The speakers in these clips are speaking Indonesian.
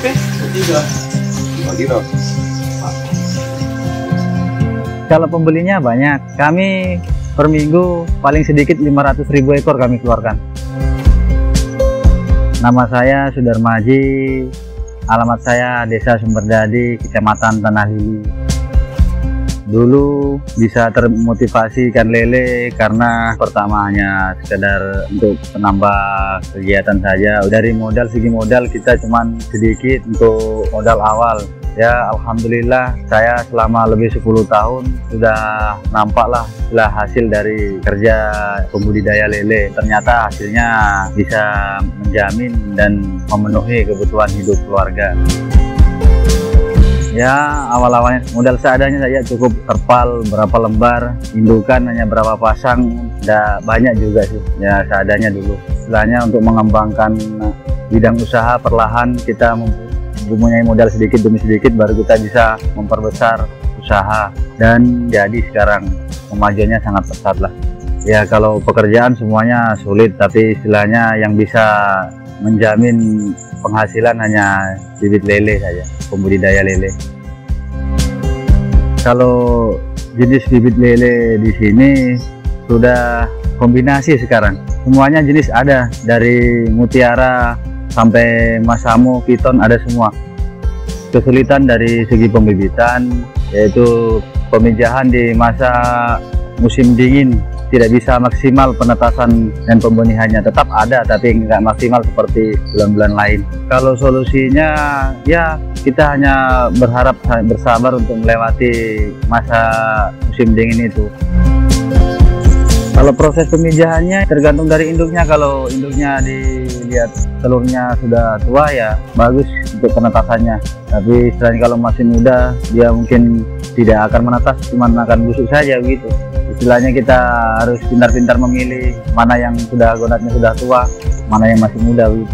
Oke, tiga. Gitu. Kalau pembelinya banyak, kami per minggu paling sedikit 500.000 ekor kami keluarkan. Nama saya Sudarmaji, alamat saya Desa Sumberdadi, Kecamatan Tanah Lili. Dulu bisa termotivasi ikan lele karena pertamanya sekedar untuk menambah kegiatan saja. Dari segi modal kita cuman sedikit untuk modal awal. Ya alhamdulillah saya selama lebih 10 tahun sudah nampaklah hasil dari kerja pembudidaya lele. Ternyata hasilnya bisa menjamin dan memenuhi kebutuhan hidup keluarga. Ya awal-awalnya modal seadanya saya cukup terpal berapa lembar, indukan hanya berapa pasang, tidak banyak juga sih ya seadanya dulu. Istilahnya untuk mengembangkan bidang usaha perlahan kita mempunyai modal sedikit demi sedikit baru kita bisa memperbesar usaha dan jadi sekarang kemajuannya sangat pesat lah. Ya kalau pekerjaan semuanya sulit tapi istilahnya yang bisa menjamin penghasilan hanya bibit lele saja, pembudidaya lele. Kalau jenis bibit lele di sini sudah kombinasi sekarang. Semuanya jenis ada, dari mutiara sampai masamo, piton ada semua. Kesulitan dari segi pembibitan yaitu pemijahan di masa musim dingin. Tidak bisa maksimal penetasan dan pembenihannya, tetap ada tapi nggak maksimal seperti bulan-bulan lain. Kalau solusinya ya kita hanya berharap bersabar untuk melewati masa musim dingin itu. Kalau proses pemijahannya tergantung dari induknya. Kalau induknya dilihat telurnya sudah tua ya bagus untuk penetasannya, tapi selain kalau masih muda dia mungkin tidak akan menetas, cuma akan busuk saja begitu. Istilahnya kita harus pintar-pintar memilih mana yang sudah gonatnya sudah tua, mana yang masih muda gitu.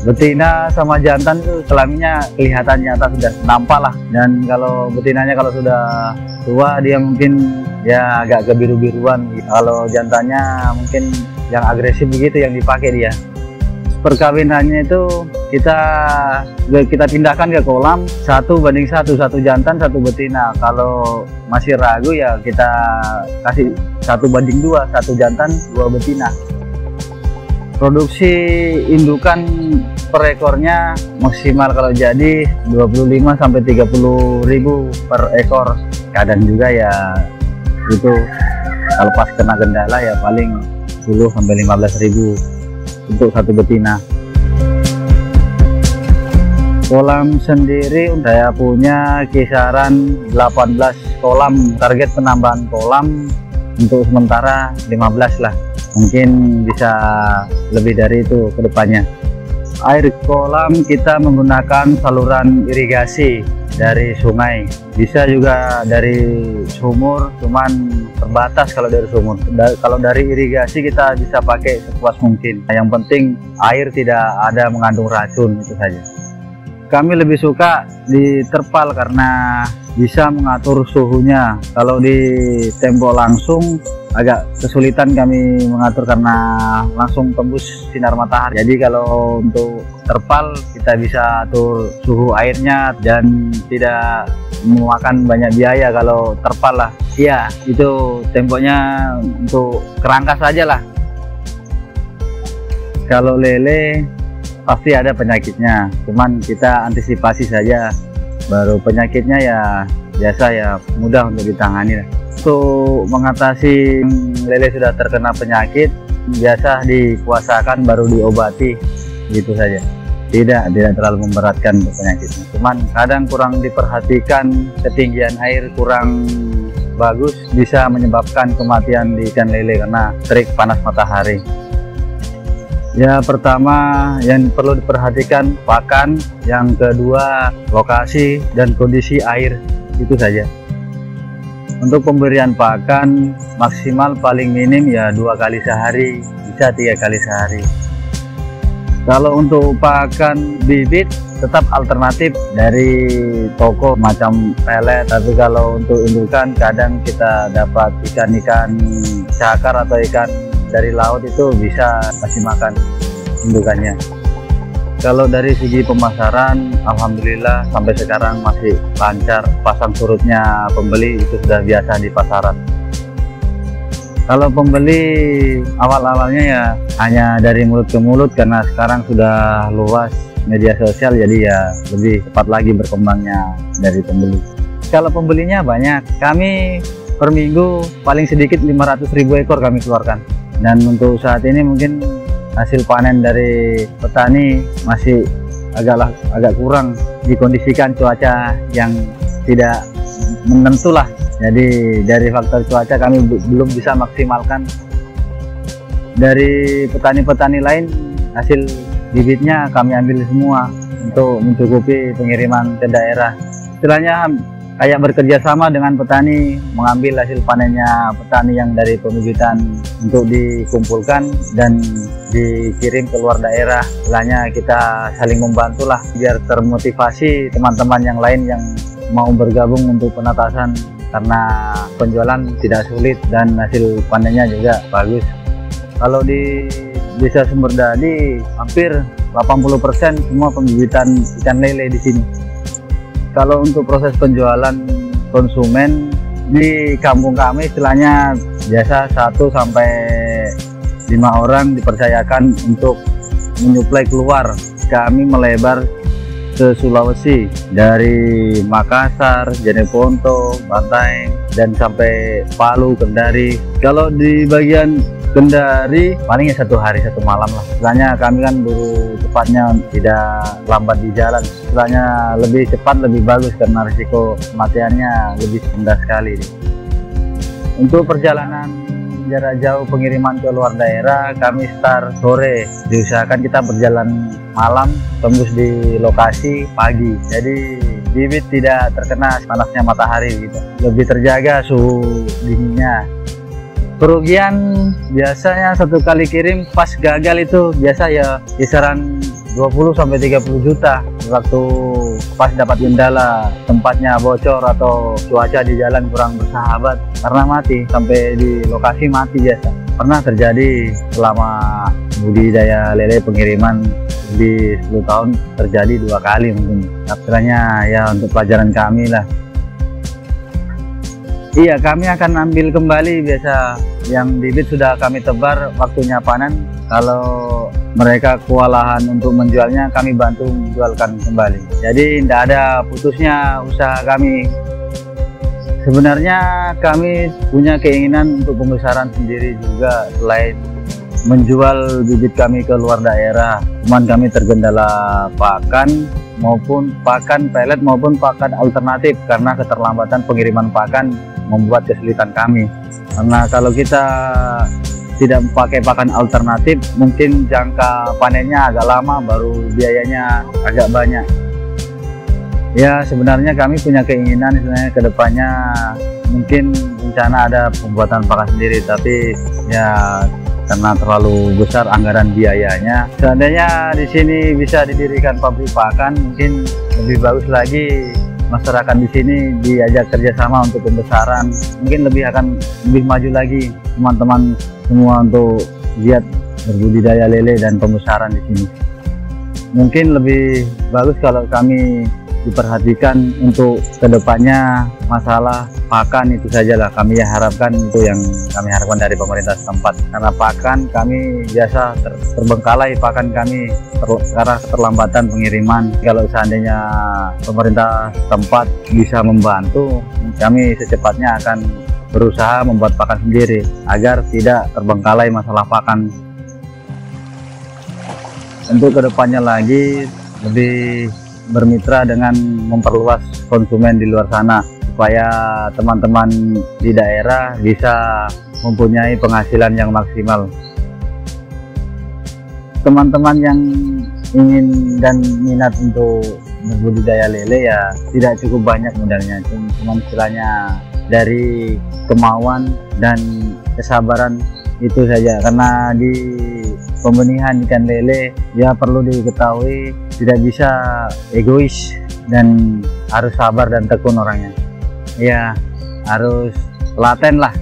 Betina sama jantan tuh kelaminnya kelihatan nyata sudah nampak lah, dan kalau betinanya kalau sudah tua dia mungkin ya agak kebiru-biruan gitu. Kalau jantannya mungkin yang agresif begitu yang dipakai dia. Perkawinannya itu kita pindahkan ke kolam 1:1, satu jantan satu betina. Kalau masih ragu ya kita kasih 1:2, satu jantan 2 betina. Produksi indukan per ekornya maksimal kalau jadi 25 sampai 30.000 per ekor. Kadang juga ya itu kalau pas kena kendala ya paling 10 sampai 15.000 untuk satu betina. Kolam sendiri saya punya kisaran 18 kolam. Target penambahan kolam untuk sementara 15 lah, mungkin bisa lebih dari itu ke depannya. Air kolam kita menggunakan saluran irigasi dari sungai, bisa juga dari sumur, cuman terbatas kalau dari sumur. Kalau dari irigasi kita bisa pakai sepuas mungkin. Yang penting air tidak ada mengandung racun, itu saja. Kami lebih suka di terpal karena bisa mengatur suhunya. Kalau di tembok langsung agak kesulitan kami mengatur karena langsung tembus sinar matahari. Jadi kalau untuk terpal kita bisa atur suhu airnya dan tidak memakan banyak biaya. Kalau terpal lah, iya itu temboknya untuk kerangka saja lah. Kalau lele pasti ada penyakitnya, cuman kita antisipasi saja. Baru penyakitnya ya biasa ya mudah untuk ditangani lah. Untuk mengatasi lele sudah terkena penyakit, biasa dikuasakan baru diobati, gitu saja. Tidak terlalu memberatkan untuk penyakitnya. Cuman kadang kurang diperhatikan, ketinggian air kurang bagus, bisa menyebabkan kematian di ikan lele karena terik panas matahari. Ya pertama yang perlu diperhatikan pakan, yang kedua lokasi dan kondisi air, itu saja. Untuk pemberian pakan maksimal paling minim ya 2 kali sehari, bisa 3 kali sehari. Kalau untuk pakan bibit tetap alternatif dari toko macam pelet, tapi kalau untuk indukan kadang kita dapat ikan-ikan cakar atau ikan dari laut itu bisa kasih makan indukannya. Kalau dari segi pemasaran, alhamdulillah sampai sekarang masih lancar. Pasang surutnya pembeli itu sudah biasa di pasaran. Kalau pembeli awal-awalnya ya hanya dari mulut ke mulut, karena sekarang sudah luas media sosial, jadi ya lebih cepat lagi berkembangnya dari pembeli. Kalau pembelinya banyak, kami per minggu paling sedikit 500.000 ekor kami keluarkan. Dan untuk saat ini mungkin hasil panen dari petani masih agak kurang, dikondisikan cuaca yang tidak menentu lah. Jadi dari faktor cuaca kami belum bisa maksimalkan. Dari petani-petani lain hasil bibitnya kami ambil semua untuk mencukupi pengiriman ke daerah. Istilahnya kayak bekerja sama dengan petani, mengambil hasil panennya petani yang dari pembibitan untuk dikumpulkan dan dikirim ke luar daerah. Istilahnya kita saling membantu lah, biar termotivasi teman-teman yang lain yang mau bergabung untuk penetasan, karena penjualan tidak sulit dan hasil panennya juga bagus. Kalau di Desa Sumberdadi hampir 80% semua pembibitan ikan lele di sini. Kalau untuk proses penjualan konsumen di kampung kami, istilahnya biasa 1 sampai 5 orang dipercayakan untuk menyuplai keluar. Kami melebar ke Sulawesi, dari Makassar, Jeneponto, Bantaeng, dan sampai Palu, Kendari. Kalau di bagian Kendari palingnya 1 hari 1 malam lah. Istilahnya kami kan buru cepatnya, tidak lambat di jalan. Istilahnya lebih cepat lebih bagus karena risiko kematiannya lebih rendah sekali. Untuk perjalanan jarak jauh pengiriman ke luar daerah, kami start sore. Diusahakan kita berjalan malam, tembus di lokasi pagi. Jadi bibit tidak terkena panasnya matahari gitu. Lebih terjaga suhu dinginnya. Kerugian biasanya 1 kali kirim pas gagal itu biasa ya kisaran 20 sampai 30 juta. Waktu pas dapat kendala, tempatnya bocor atau cuaca di jalan kurang bersahabat, karena mati sampai di lokasi mati biasa. Pernah terjadi selama budidaya lele pengiriman di 10 tahun, terjadi 2 kali mungkin. Istilahnya ya untuk pelajaran kami lah. Iya, kami akan ambil kembali biasa yang bibit sudah kami tebar, waktunya panen. Kalau mereka kewalahan untuk menjualnya, kami bantu menjualkan kembali. Jadi tidak ada putusnya usaha kami. Sebenarnya kami punya keinginan untuk pembesaran sendiri juga, selain menjual bibit kami ke luar daerah. Cuman kami tergendala pakan, maupun pakan pelet maupun pakan alternatif, karena keterlambatan pengiriman pakan membuat kesulitan kami. Karena kalau kita tidak pakai pakan alternatif, mungkin jangka panennya agak lama, baru biayanya agak banyak. Ya sebenarnya kami punya keinginan sebenarnya kedepannya mungkin rencana ada pembuatan pakan sendiri, tapi ya karena terlalu besar anggaran biayanya. Seandainya di sini bisa didirikan pabrik pakan, mungkin lebih bagus lagi. Masyarakat di sini diajak kerjasama untuk pembesaran, mungkin akan lebih maju lagi teman-teman semua untuk giat berbudidaya lele dan pembesaran di sini. Mungkin lebih bagus kalau kami diperhatikan untuk kedepannya. Masalah pakan itu sajalah kami harapkan, itu yang kami harapkan dari pemerintah setempat. Karena pakan kami biasa terbengkalai, pakan kami karena keterlambatan pengiriman. Kalau seandainya pemerintah setempat bisa membantu, kami secepatnya akan berusaha membuat pakan sendiri agar tidak terbengkalai masalah pakan. Untuk kedepannya lagi lebih bermitra dengan memperluas konsumen di luar sana, supaya teman-teman di daerah bisa mempunyai penghasilan yang maksimal. Teman-teman yang ingin dan minat untuk berbudidaya lele ya tidak cukup banyak modalnya, cuma istilahnya dari kemauan dan kesabaran itu saja. Karena di pembenihan ikan lele ya perlu diketahui tidak bisa egois dan harus sabar dan tekun orangnya. Ya harus telaten lah.